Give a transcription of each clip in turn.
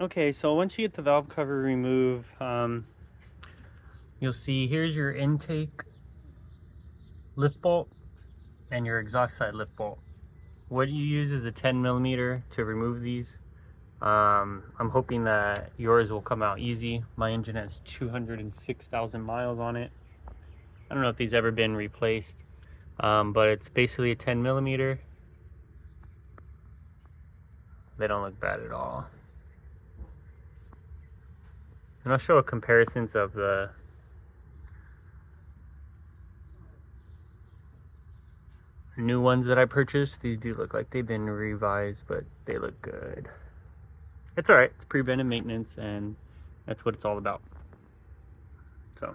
Okay, so once you get the valve cover removed, you'll see here's your intake lift bolt and your exhaust side lift bolt. What you use is a 10mm to remove these. I'm hoping that yours will come out easy. My engine has 206,000 miles on it. I don't know if these ever been replaced, but it's basically a 10mm. They don't look bad at all. And I'll show a comparisons of the new ones that I purchased. These do look like they've been revised, but they look good. It's all right. It's preventive maintenance, and that's what it's all about. So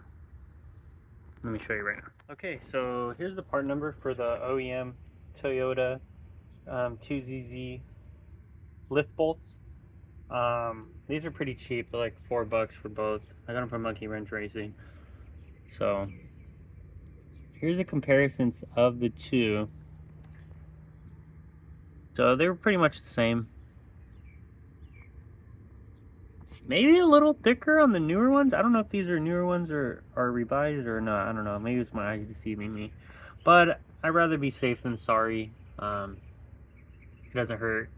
let me show you right now. Okay, so here's the part number for the OEM Toyota 2ZZ lift bolts. These are pretty cheap. They're like $4 for both. I got them from Monkey Wrench Racing. So here's the comparisons of the two. So they were pretty much the same. Maybe a little thicker on the newer ones. I don't know if these are newer ones or are revised or not. I don't know. Maybe it's my eyes deceiving me. But I'd rather be safe than sorry. It doesn't hurt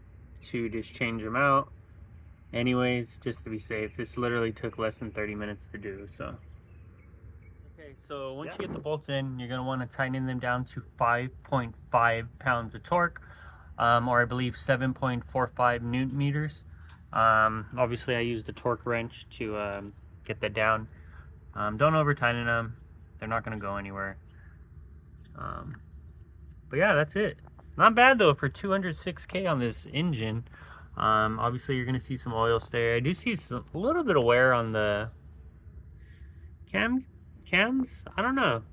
to just change them out. Anyways, just to be safe. This literally took less than 30 minutes to do. So okay, so once you get the bolts in, you're going to want to tighten them down to 5.5 pounds of torque, or I believe 7.45 newton meters. Obviously I used the torque wrench to get that down. Don't over tighten them. They're not going to go anywhere. But yeah, that's it. Not bad though for 206K on this engine. Obviously you're going to see some oil stay. I do see a little bit of wear on the cams. I don't know.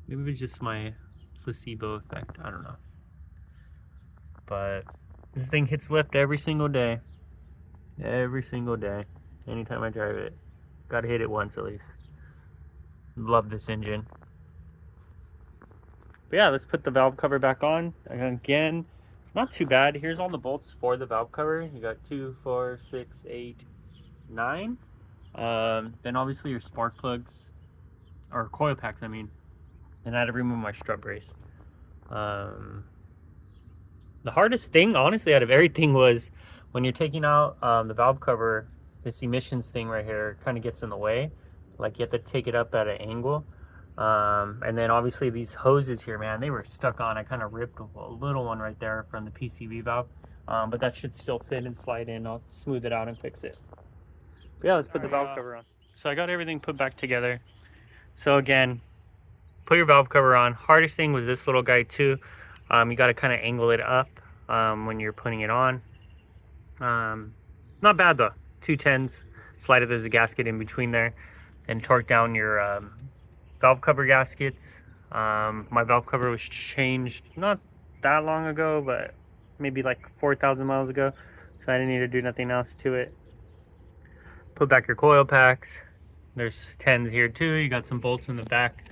Maybe it's just my placebo effect. I don't know. But this thing hits lift every single day. Every single day. Anytime I drive it. Gotta hit it once at least. Love this engine. But yeah, let's put the valve cover back on. Again, not too bad. Here's all the bolts for the valve cover. You got 2, 4, 6, 8, 9. Then obviously your spark plugs, or coil packs, I mean. And I had to remove my strut brace. The hardest thing, honestly, out of everything was when you're taking out the valve cover, this emissions thing right here kind of gets in the way. Like you have to take it up at an angle. And then obviously these hoses here, man, they were stuck on. I kind of ripped a little one right there from the PCV valve. But that should still fit and slide in. I'll smooth it out and fix it. But yeah, let's put the valve cover on. So I got everything put back together. So again, put your valve cover on. Hardest thing was this little guy too. You got to kind of angle it up when you're putting it on. Not bad though. 210s. Slide it. There's a gasket in between there, and torque down your valve cover gaskets. My valve cover was changed not that long ago, but maybe like 4,000 miles ago, so I didn't need to do nothing else to it. Put back your coil packs. There's 10s here too. You got some bolts in the back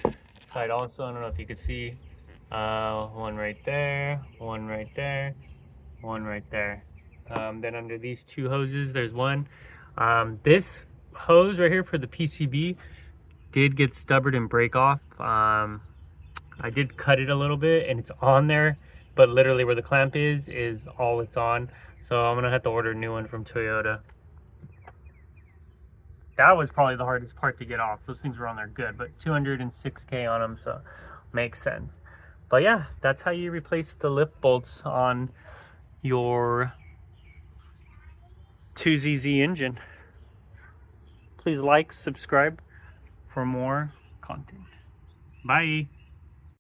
side also. I don't know if you could see. One right there, one right there, one right there. Then under these two hoses, there's one. This hose right here for the PCB did get stubborn and break off. I did cut it a little bit and it's on there, but literally where the clamp is all it's on. So I'm gonna have to order a new one from Toyota. That was probably the hardest part to get off. Those things were on there good, but 206K on them, so makes sense. But yeah, that's how you replace the lift bolts on your 2ZZ engine. Please like, subscribe for more content. Bye.